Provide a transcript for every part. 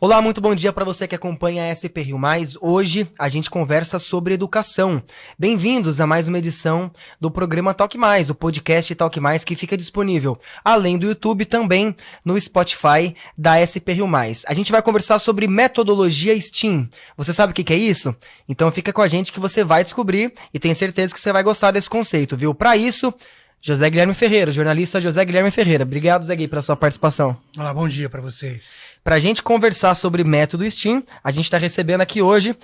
Olá, muito bom dia para você que acompanha a SP Rio Mais. Hoje a gente conversa sobre educação. Bem-vindos a mais uma edição do programa Talk Mais, o podcast Talk Mais que fica disponível, além do YouTube, também no Spotify da SP Rio Mais. A gente vai conversar sobre metodologia STEAM. Você sabe o que é isso? Então fica com a gente que você vai descobrir e tenho certeza que você vai gostar desse conceito, viu? Para isso, José Guilherme Ferreira, jornalista José Guilherme Ferreira. Obrigado, Zé Gui, pela sua participação. Olá, bom dia para vocês. Pra gente conversar sobre método STEAM, a gente recebe aqui hoje,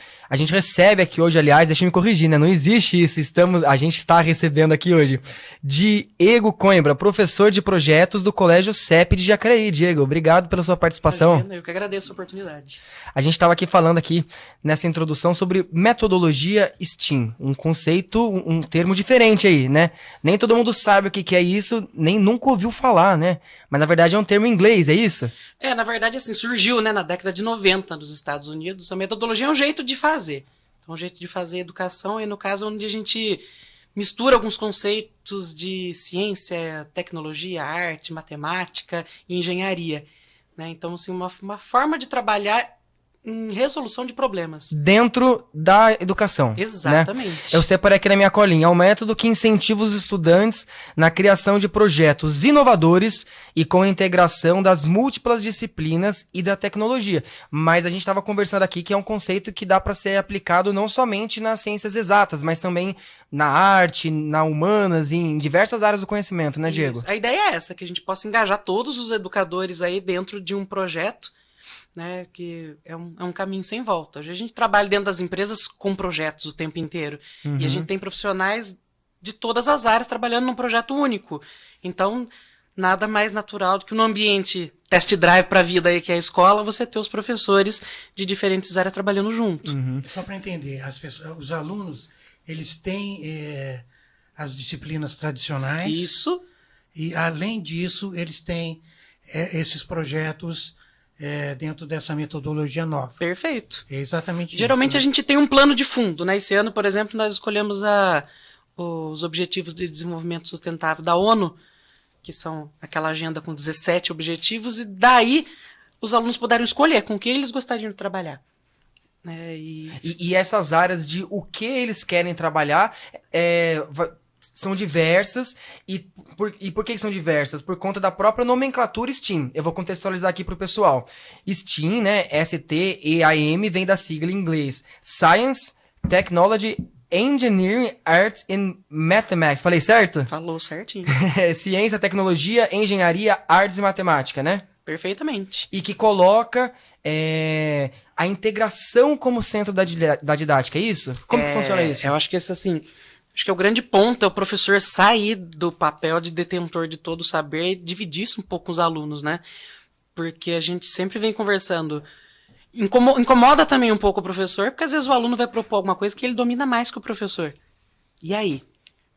aliás, deixa eu me corrigir, né? Não existe isso, a gente está recebendo aqui hoje Diego Coimbra, professor de projetos do Colégio CEP de Jacareí. Diego, obrigado pela sua participação. Eu que agradeço a oportunidade. A gente estava aqui falando aqui nessa introdução sobre metodologia STEAM, um conceito, um termo diferente aí, né? Nem todo mundo sabe o que é isso, nem nunca ouviu falar, né? Mas na verdade é um termo em inglês, é isso? Na verdade, assim, surgiu, né, na década de 90 nos Estados Unidos. A metodologia é um jeito de fazer. É um jeito de fazer educação, e no caso onde a gente mistura alguns conceitos de ciência, tecnologia, arte, matemática e engenharia, né? Então, assim, uma forma de trabalhar em resolução de problemas. Dentro da educação. Exatamente. Né? Eu separei aqui na minha colinha. É um método que incentiva os estudantes na criação de projetos inovadores e com a integração das múltiplas disciplinas e da tecnologia. Mas a gente estava conversando aqui que é um conceito que dá para ser aplicado não somente nas ciências exatas, mas também na arte, na humanas, em diversas áreas do conhecimento, né, Diego? Isso. A ideia é essa, que a gente possa engajar todos os educadores aí dentro de um projeto, né, que é um caminho sem volta. Hoje a gente trabalha dentro das empresas com projetos o tempo inteiro. E a gente tem profissionais de todas as áreas trabalhando num projeto único. Então, nada mais natural do que no ambiente test drive para a vida aí, que é a escola, você ter os professores de diferentes áreas trabalhando junto. Só para entender, os alunos, eles têm as disciplinas tradicionais. Isso. E, além disso, eles têm esses projetos dentro dessa metodologia nova. Perfeito. É exatamente isso. Geralmente né? a gente tem um plano de fundo, né? Esse ano, por exemplo, nós escolhemos os Objetivos de Desenvolvimento Sustentável da ONU, que são aquela agenda com 17 objetivos, e daí os alunos puderam escolher com o que eles gostariam de trabalhar. E essas áreas de o que eles querem trabalhar são diversas. E por que são diversas? Por conta da própria nomenclatura STEAM. Eu vou contextualizar aqui para o pessoal. STEAM, né? S-T-E-A-M, vem da sigla em inglês. Science, Technology, Engineering, Arts and Mathematics. Falei certo? Falou certinho. Ciência, tecnologia, engenharia, artes e matemática, né? Perfeitamente. E que coloca a integração como centro da didática, é isso? Como que funciona isso? Eu acho que acho que o grande ponto é o professor sair do papel de detentor de todo o saber e dividir isso um pouco com os alunos, né? Porque a gente sempre vem conversando. Incomoda também um pouco o professor, porque às vezes o aluno vai propor alguma coisa que ele domina mais que o professor. E aí?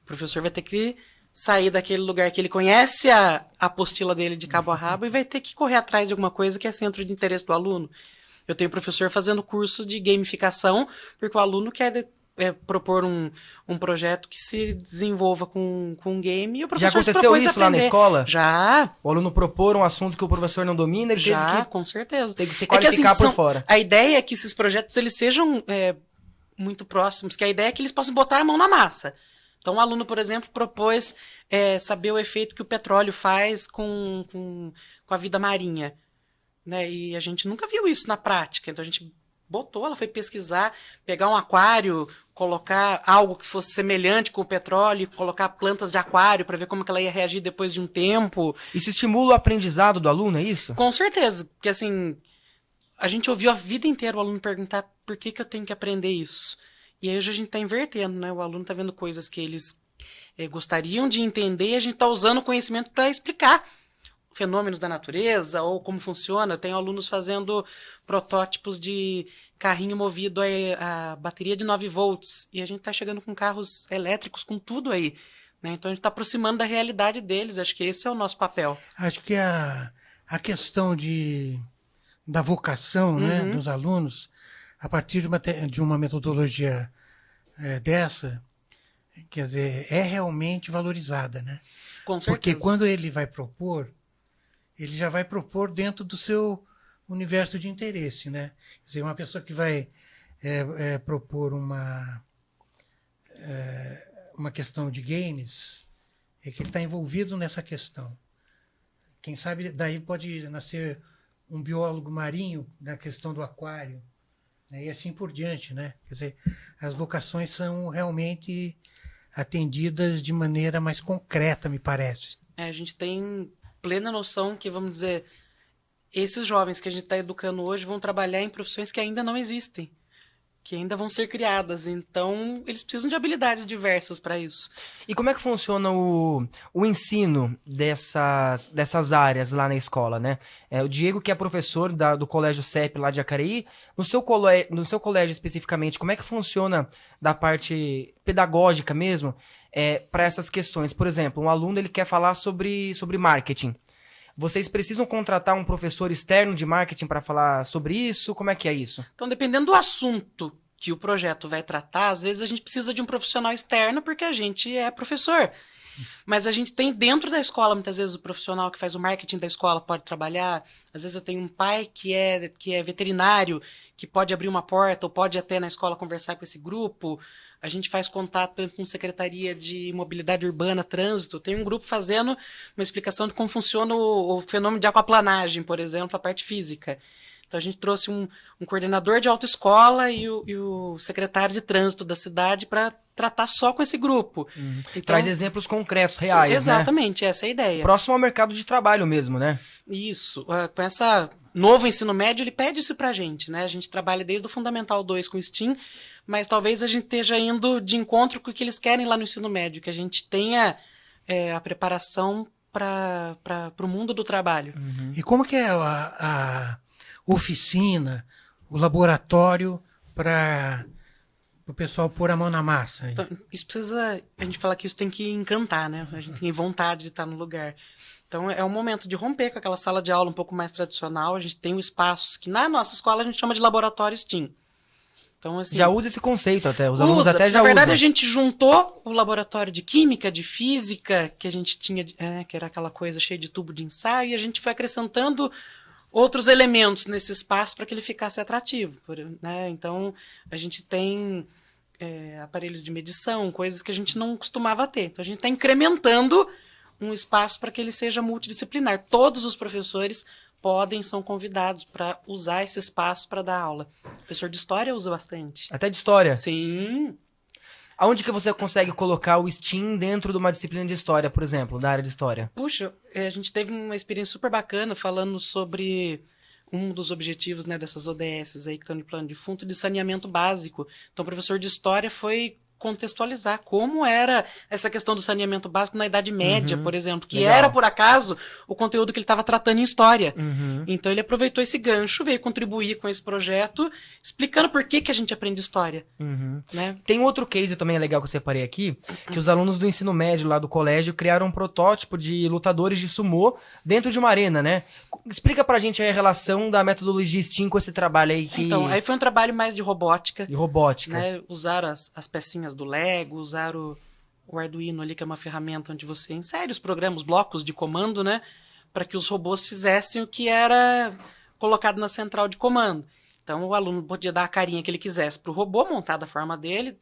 O professor vai ter que sair daquele lugar que ele conhece a apostila dele de cabo a rabo e vai ter que correr atrás de alguma coisa que é centro de interesse do aluno. Eu tenho professor fazendo curso de gamificação, porque o aluno quer propor um projeto que se desenvolva com um game e o professor já aconteceu isso lá na escola? Já. O aluno propor um assunto que o professor não domina, ele já, teve que, com certeza. Teve que se qualificar por fora. A ideia é que esses projetos eles sejam muito próximos, que a ideia é que eles possam botar a mão na massa. Então, um aluno, por exemplo, propôs saber o efeito que o petróleo faz com a vida marinha. Né? E a gente nunca viu isso na prática. Então, a gente ela foi pesquisar, pegar um aquário, colocar algo que fosse semelhante com o petróleo, colocar plantas de aquário para ver como que ela ia reagir depois de um tempo. Isso estimula o aprendizado do aluno, é isso? Com certeza, porque assim, a gente ouviu a vida inteira o aluno perguntar por que eu tenho que aprender isso. E aí hoje a gente está invertendo, né? O aluno está vendo coisas que eles gostariam de entender e a gente está usando o conhecimento para explicar fenômenos da natureza ou como funciona. Eu tenho alunos fazendo protótipos de carrinho movido a bateria de 9 volts e a gente está chegando com carros elétricos, com tudo aí. Né? Então a gente está aproximando da realidade deles. Acho que esse é o nosso papel. Acho que a questão da vocação né, dos alunos, a partir de uma metodologia dessa, quer dizer, é realmente valorizada. Né? Com certeza. Porque quando ele vai propor, ele já vai propor dentro do seu universo de interesse, né? Quer dizer, uma pessoa que vai propor uma questão de games, é que ele está envolvido nessa questão. Quem sabe daí pode nascer um biólogo marinho na questão do aquário, né? E assim por diante, né? Quer dizer, as vocações são realmente atendidas de maneira mais concreta, me parece. A gente tem plena noção que, vamos dizer, esses jovens que a gente está educando hoje vão trabalhar em profissões que ainda não existem, que ainda vão ser criadas. Então, eles precisam de habilidades diversas para isso. E como é que funciona o ensino dessas áreas lá na escola, né? O Diego, que é professor do Colégio CEP lá de Jacareí, no seu colégio especificamente, como é que funciona da parte pedagógica mesmo para essas questões? Por exemplo, um aluno ele quer falar sobre marketing. Vocês precisam contratar um professor externo de marketing para falar sobre isso? Como é que é isso? Então, dependendo do assunto que o projeto vai tratar, às vezes a gente precisa de um profissional externo porque a gente é professor. Mas a gente tem dentro da escola, muitas vezes, o profissional que faz o marketing da escola pode trabalhar. Às vezes eu tenho um pai que é veterinário, que pode abrir uma porta ou pode até na escola conversar com esse grupo. A gente faz contato, por exemplo, com Secretaria de Mobilidade Urbana, Trânsito. Tem um grupo fazendo uma explicação de como funciona o fenômeno de aquaplanagem, por exemplo, a parte física. Então, a gente trouxe um coordenador de autoescola e o secretário de trânsito da cidade para tratar só com esse grupo. Então, traz exemplos concretos, reais, exatamente, essa é a ideia. Próximo ao mercado de trabalho mesmo, né? Isso. Com essa novo ensino médio, ele pede isso pra gente, né? A gente trabalha desde o Fundamental 2 com o STEAM, mas talvez a gente esteja indo de encontro com o que eles querem lá no ensino médio, que a gente tenha a preparação para o mundo do trabalho. E como que é a oficina, o laboratório para o pessoal pôr a mão na massa? Então, isso precisa, a gente fala que isso tem que encantar, né? A gente tem vontade de estar no lugar. Então é um momento de romper com aquela sala de aula um pouco mais tradicional. A gente tem um espaço que na nossa escola a gente chama de laboratório STEAM. Então, assim, já usa esse conceito até, os alunos até já usam. Na verdade, a gente juntou o laboratório de química, de física, que a gente tinha, que era aquela coisa cheia de tubo de ensaio, e a gente foi acrescentando outros elementos nesse espaço para que ele ficasse atrativo, né? Então, a gente tem aparelhos de medição, coisas que a gente não costumava ter. Então, a gente está incrementando um espaço para que ele seja multidisciplinar. Todos os professores são convidados para usar esse espaço para dar aula. O professor de história usa bastante. Até de história? Sim. Aonde que você consegue colocar o STEAM dentro de uma disciplina de história, por exemplo, da área de história? Puxa, a gente teve uma experiência super bacana falando sobre um dos objetivos, né, dessas ODS aí que estão no plano de fundo, de saneamento básico. Então, o professor de história foi contextualizar como era essa questão do saneamento básico na Idade Média, por exemplo, que legal. Era, por acaso, o conteúdo que ele estava tratando em história. Uhum. Então, ele aproveitou esse gancho, veio contribuir com esse projeto, explicando por que a gente aprende história. Uhum. Né? Tem outro case também legal que eu separei aqui, que os alunos do ensino médio lá do colégio criaram um protótipo de lutadores de sumô dentro de uma arena, né? Explica pra gente aí a relação da metodologia STEAM com esse trabalho aí que... Então, aí foi um trabalho mais de robótica. De robótica. Né? Usaram as pecinhas do Lego, usaram o Arduino ali, que é uma ferramenta onde você insere os programas, os blocos de comando, né? Para que os robôs fizessem o que era colocado na central de comando. Então, o aluno podia dar a carinha que ele quisesse para o robô, montar da forma dele,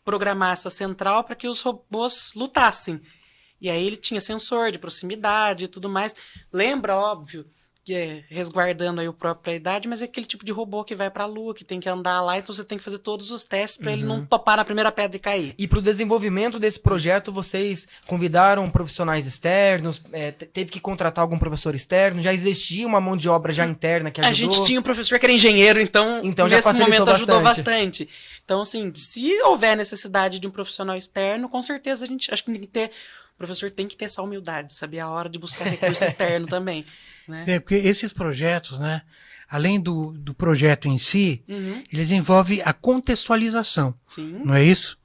programar essa central para que os robôs lutassem. E aí ele tinha sensor de proximidade e tudo mais. Lembra, óbvio, que resguardando aí o próprio a idade, mas é aquele tipo de robô que vai pra Lua, que tem que andar lá, então você tem que fazer todos os testes para ele não topar na primeira pedra e cair. E pro desenvolvimento desse projeto, vocês convidaram profissionais externos, teve que contratar algum professor externo, já existia uma mão de obra já interna que ajudou? A gente tinha um professor que era engenheiro, então já nesse momento ajudou bastante. Então, assim, se houver necessidade de um profissional externo, com certeza a gente, acho que tem que ter, o professor tem que ter essa humildade, saber a hora de buscar recurso externo também. Né? Porque esses projetos, né, além do projeto em si, eles envolvem a contextualização. Sim. Não é isso?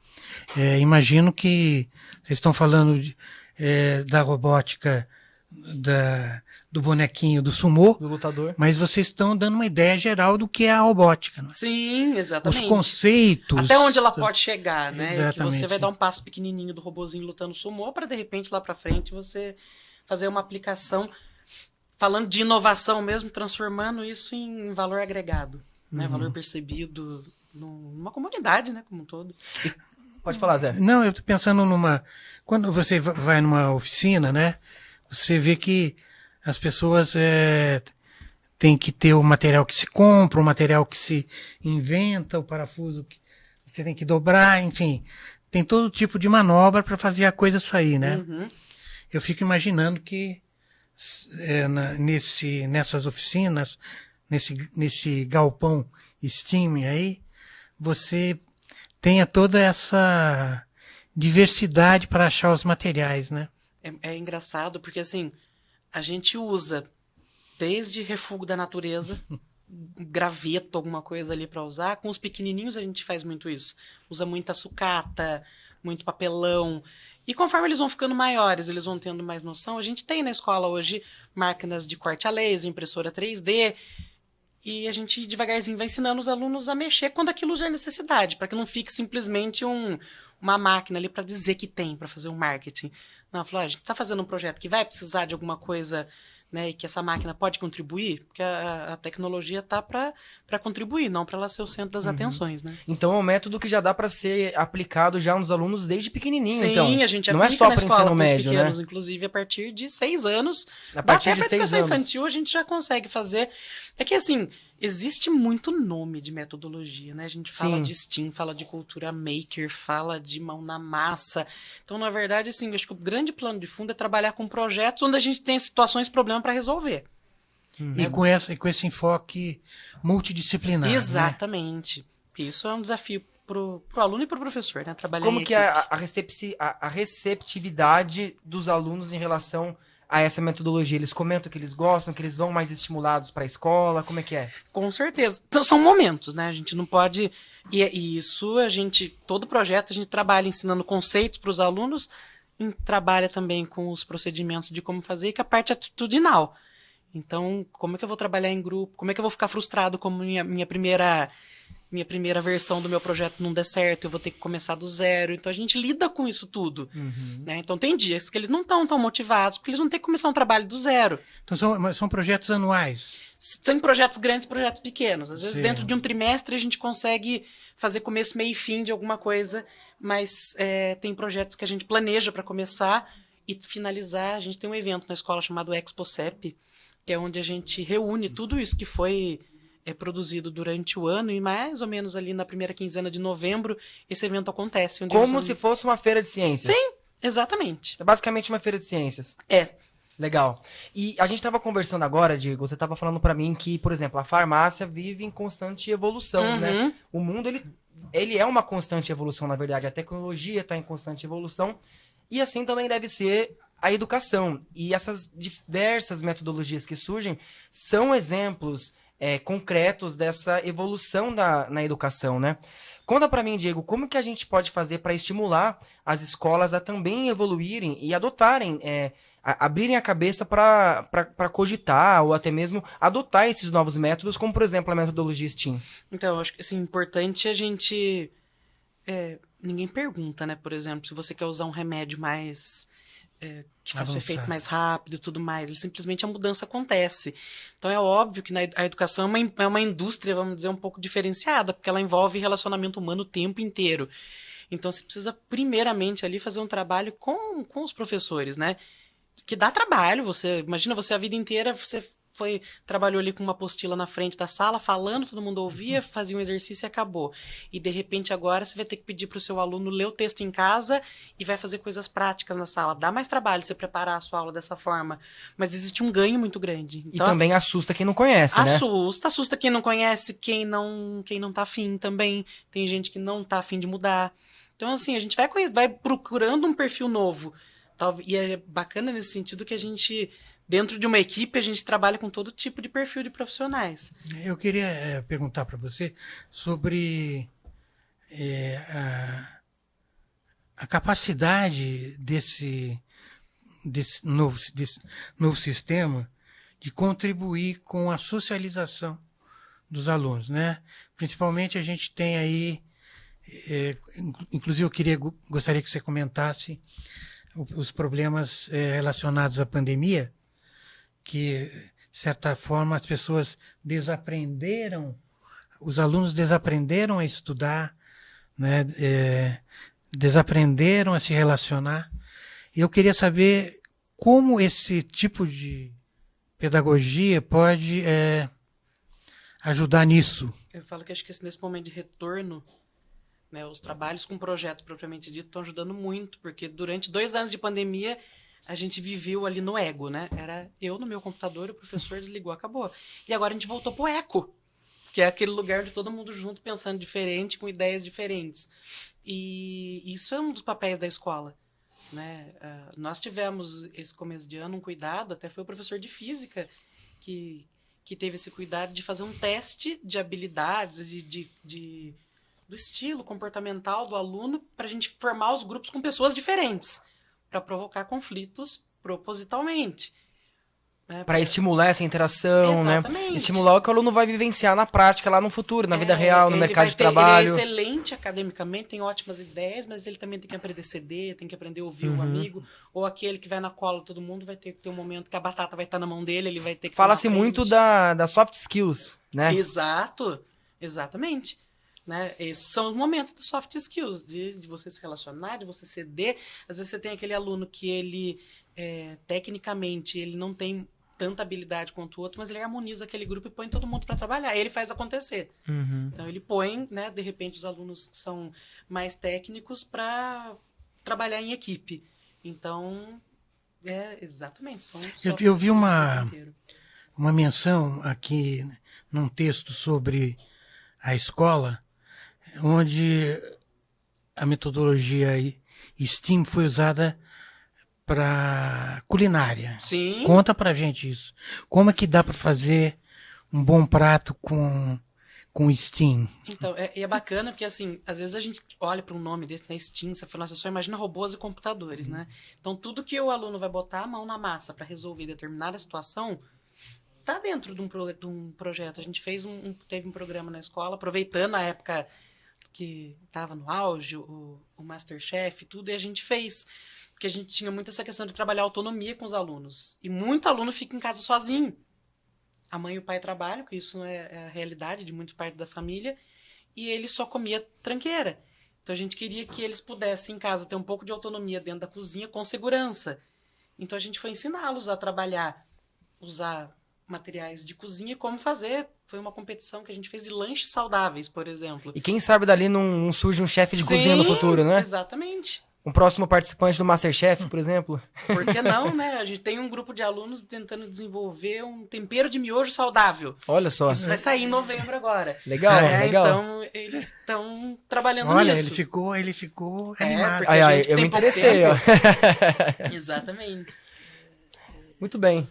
Imagino que vocês estão falando da robótica, do bonequinho do sumô, do lutador, mas vocês estão dando uma ideia geral do que é a robótica. Não é? Sim, exatamente. Os conceitos. Até onde ela pode chegar, né? Exatamente. Que você vai dar um passo pequenininho do robozinho lutando sumô para, de repente, lá para frente, você fazer uma aplicação falando de inovação mesmo, transformando isso em valor agregado, né? Valor percebido numa comunidade, né, como um todo. Pode falar, Zé. Não, eu tô pensando quando você vai numa oficina, né? Você vê que as pessoas têm que ter o material que se compra, o material que se inventa, o parafuso que você tem que dobrar, enfim. Tem todo tipo de manobra para fazer a coisa sair, né? Uhum. Eu fico imaginando que nessas oficinas, nesse galpão STEAM aí, você tenha toda essa diversidade para achar os materiais, né? É engraçado porque, assim, a gente usa desde refúgio da natureza, graveto, alguma coisa ali para usar. Com os pequenininhos a gente faz muito isso. Usa muita sucata, muito papelão. E conforme eles vão ficando maiores, eles vão tendo mais noção. A gente tem na escola hoje máquinas de corte a laser, impressora 3D. E a gente devagarzinho vai ensinando os alunos a mexer quando aquilo já é necessidade, para que não fique simplesmente uma máquina ali para dizer que tem, para fazer um marketing. Não, falou, a gente está fazendo um projeto que vai precisar de alguma coisa, né, e que essa máquina pode contribuir, porque a tecnologia está para contribuir, não para ela ser o centro das atenções, né? Então é um método que já dá para ser aplicado já nos alunos desde pequenininho. Sim, então. A gente não é aplica só na para escola ensino com os médio, pequenos, né? inclusive a partir de 6 anos. A partir até de para 6 educação anos. infantil a gente já consegue fazer. É que assim, existe muito nome de metodologia, né? A gente fala Sim. de STEAM, fala de cultura maker, fala de mão na massa. Então, na verdade, assim, eu acho que o grande plano de fundo é trabalhar com projetos onde a gente tem situações, problema para resolver. E com esse enfoque multidisciplinar. Né? Exatamente. Isso é um desafio pro aluno e pro professor, né? Trabalhar Como em que é equipe. a receptividade dos alunos em relação a essa metodologia? Eles comentam que eles gostam, que eles vão mais estimulados para a escola? Como é que é? Com certeza. Então, são momentos, né? A gente não pode... E isso, todo projeto, a gente trabalha ensinando conceitos para os alunos, trabalha também com os procedimentos de como fazer, que é a parte atitudinal. Então, como é que eu vou trabalhar em grupo? Como é que eu vou ficar frustrado como minha primeira versão do meu projeto não der certo? Eu vou ter que começar do zero. Então, a gente lida com isso tudo. Né? Então, tem dias que eles não estão tão motivados, porque eles vão ter que começar um trabalho do zero. Então, são projetos anuais. Tem projetos grandes, projetos pequenos. Às vezes, Sim. dentro de um trimestre, a gente consegue fazer começo, meio e fim de alguma coisa, mas tem projetos que a gente planeja para começar e finalizar. A gente tem um evento na escola chamado ExpoCep, que é onde a gente reúne tudo isso que foi produzido durante o ano, e mais ou menos ali na primeira quinzena de novembro, esse evento acontece. Onde Como se fosse uma feira de ciências. Sim, exatamente. É basicamente uma feira de ciências. É. Legal. E a gente estava conversando agora, Diego, você estava falando para mim que, por exemplo, a farmácia vive em constante evolução, né? O mundo, ele é uma constante evolução, na verdade. A tecnologia está em constante evolução. E assim também deve ser a educação. E essas diversas metodologias que surgem são exemplos concretos dessa evolução na educação, né? Conta para mim, Diego, como que a gente pode fazer para estimular as escolas a também evoluírem e adotarem, abrirem a cabeça para cogitar ou até mesmo adotar esses novos métodos, como, por exemplo, a metodologia STEAM? Então, eu acho que assim, importante a gente... ninguém pergunta, né? Por exemplo, se você quer usar um remédio mais... que faça o efeito mais rápido e tudo mais. Simplesmente a mudança acontece. Então é óbvio que a educação é uma indústria, vamos dizer, um pouco diferenciada, porque ela envolve relacionamento humano o tempo inteiro. Então você precisa, primeiramente, ali fazer um trabalho com os professores, né? Que dá trabalho. Imagina você a vida inteira, você trabalhou ali com uma apostila na frente da sala, falando, todo mundo ouvia, fazia um exercício e acabou. E, de repente, agora você vai ter que pedir para o seu aluno ler o texto em casa e vai fazer coisas práticas na sala. Dá mais trabalho você preparar a sua aula dessa forma, mas existe um ganho muito grande. Então, e também assusta quem não conhece, né? Assusta quem não conhece, quem não tá afim também. Tem gente que não tá afim de mudar. Então, assim, a gente vai procurando um perfil novo. E é bacana nesse sentido que a gente... Dentro de uma equipe, a gente trabalha com todo tipo de perfil de profissionais. Eu queria perguntar para você sobre a capacidade desse novo sistema de contribuir com a socialização dos alunos, né? Principalmente a gente tem aí, inclusive eu gostaria que você comentasse os problemas relacionados à pandemia, que, de certa forma, as pessoas os alunos desaprenderam a estudar, né? Desaprenderam a se relacionar. E eu queria saber como esse tipo de pedagogia pode ajudar nisso. Eu falo que acho que nesse momento de retorno, né, os trabalhos com projeto propriamente dito estão ajudando muito, porque durante 2 anos de pandemia a gente viveu ali no ego, né? Era eu no meu computador, o professor desligou, acabou. E agora a gente voltou pro eco, que é aquele lugar de todo mundo junto, pensando diferente, com ideias diferentes. E isso é um dos papéis da escola, né? Nós tivemos esse começo de ano um cuidado, até foi o professor de física que teve esse cuidado de fazer um teste de habilidades, do estilo comportamental do aluno, para a gente formar os grupos com pessoas diferentes, para provocar conflitos propositalmente. Né? Para estimular essa interação, Exatamente. né? Estimular o que o aluno vai vivenciar na prática, lá no futuro, na vida real, no mercado de trabalho. Ele é excelente academicamente, tem ótimas ideias, mas ele também tem que aprender a ceder, tem que aprender a ouvir o amigo, ou aquele que vai na cola de todo mundo vai ter que ter um momento que a batata vai estar na mão dele, ele vai ter que Fala-se muito da soft skills, né? Exato, exatamente. Né? Esses são os momentos dos soft skills, de você se relacionar, de você ceder. Às vezes você tem aquele aluno que ele, tecnicamente, ele não tem tanta habilidade quanto o outro, mas ele harmoniza aquele grupo e põe todo mundo para trabalhar. Ele faz acontecer. Então ele põe, né, de repente, os alunos que são mais técnicos para trabalhar em equipe. Então, exatamente. Eu vi uma menção aqui num texto sobre a escola, onde a metodologia STEAM foi usada para culinária. Sim. Conta pra gente isso. Como é que dá para fazer um bom prato com STEAM? Então, é bacana porque, assim, às vezes a gente olha para um nome desse, né, STEAM, você fala, nossa, só imagina robôs e computadores, né? Então, tudo que o aluno vai botar a mão na massa para resolver determinada situação tá dentro de um projeto. A gente teve um programa na escola, aproveitando a época que estava no auge, o MasterChef e tudo, e a gente fez, porque a gente tinha muito essa questão de trabalhar autonomia com os alunos. E muito aluno fica em casa sozinho. A mãe e o pai trabalham, que isso é a realidade de muito parte da família, e ele só comia tranqueira. Então a gente queria que eles pudessem em casa ter um pouco de autonomia dentro da cozinha com segurança. Então a gente foi ensiná-los a trabalhar, usar materiais de cozinha e como fazer. Foi uma competição que a gente fez de lanches saudáveis, por exemplo. E quem sabe dali não surge um chefe de cozinha no futuro, né? Exatamente. Um próximo participante do MasterChef, por exemplo. Por que não, né? A gente tem um grupo de alunos tentando desenvolver um tempero de miojo saudável. Olha só. Isso vai sair em novembro agora. Legal, legal. Então, eles estão trabalhando nisso. Olha, ele ficou animado. Porque a gente eu tem me interessei, pouco ó. tempo. Exatamente. Muito bem.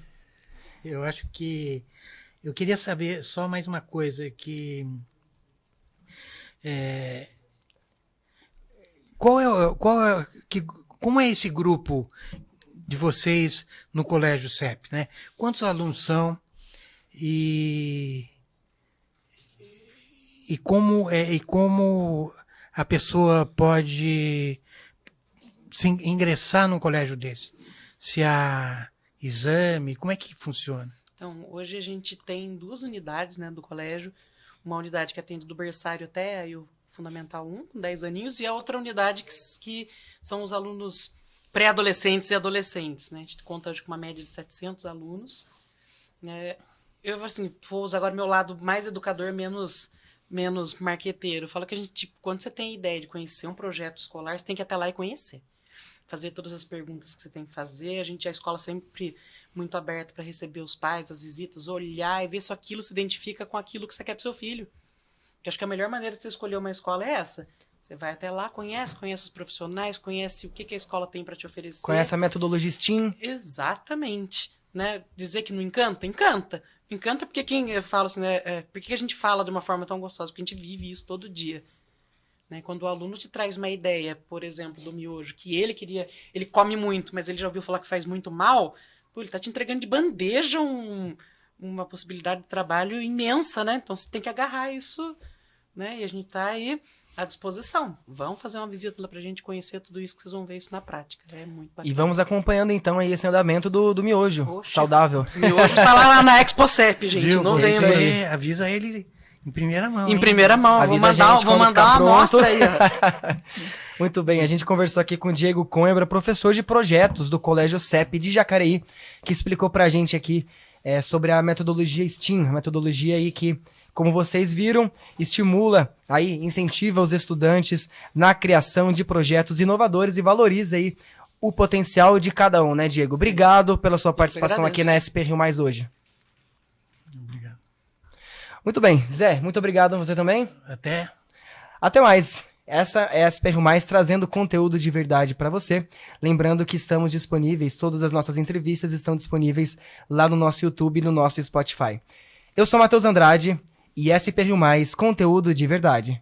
Eu acho que eu queria saber só mais uma coisa, que como é esse grupo de vocês no Colégio CEP, né? Quantos alunos são e como a pessoa pode ingressar num colégio desse? Se há exame, como é que funciona? Então, hoje a gente tem 2 unidades, né, do colégio. Uma unidade que atende do berçário até aí o Fundamental 1, com 10 aninhos, e a outra unidade que são os alunos pré-adolescentes e adolescentes, né? A gente conta hoje com uma média de 700 alunos. Eu, assim, vou usar agora meu lado mais educador, menos marqueteiro. Eu falo que a gente, tipo, quando você tem a ideia de conhecer um projeto escolar, você tem que ir até lá e conhecer. Fazer todas as perguntas que você tem que fazer. A escola sempre muito aberta para receber os pais, as visitas, olhar e ver se aquilo se identifica com aquilo que você quer para seu filho. Porque acho que a melhor maneira de você escolher uma escola é essa. Você vai até lá, conhece os profissionais, conhece o que a escola tem para te oferecer. Conhece a metodologia STEAM. Exatamente. Né? Dizer que não encanta? Encanta. Encanta porque quem fala assim, né? Por que a gente fala de uma forma tão gostosa? Porque a gente vive isso todo dia. Né? Quando o aluno te traz uma ideia, por exemplo, do miojo, que ele come muito, mas ele já ouviu falar que faz muito mal, ele está te entregando de bandeja uma possibilidade de trabalho imensa, né? Então você tem que agarrar isso, né? E a gente está aí À disposição. Vão fazer uma visita lá pra gente conhecer tudo isso, que vocês vão ver isso na prática. É muito bacana. E vamos acompanhando então aí esse andamento do miojo. Poxa. Saudável. O miojo tá lá na ExpoCep, gente. Viu? Não Você venham aí. avisa ele em primeira mão. Em hein? primeira mão. Avisa a gente Vou quando mandar ficar uma pronto. amostra aí. Ó. Muito bem, a gente conversou aqui com o Diego Coimbra, professor de projetos do Colégio CEP de Jacareí, que explicou pra gente aqui sobre a metodologia STEAM, a metodologia aí que, como vocês viram, estimula, aí incentiva os estudantes na criação de projetos inovadores e valoriza aí o potencial de cada um, né, Diego? Obrigado pela sua participação aqui na SP Rio Mais hoje. Obrigado. Muito bem, Zé, muito obrigado a você também. Até mais. Essa é a SP Rio Mais trazendo conteúdo de verdade para você. Lembrando que estamos disponíveis, todas as nossas entrevistas estão disponíveis lá no nosso YouTube e no nosso Spotify. Eu sou Matheus Andrade e SP Rio Mais, conteúdo de verdade.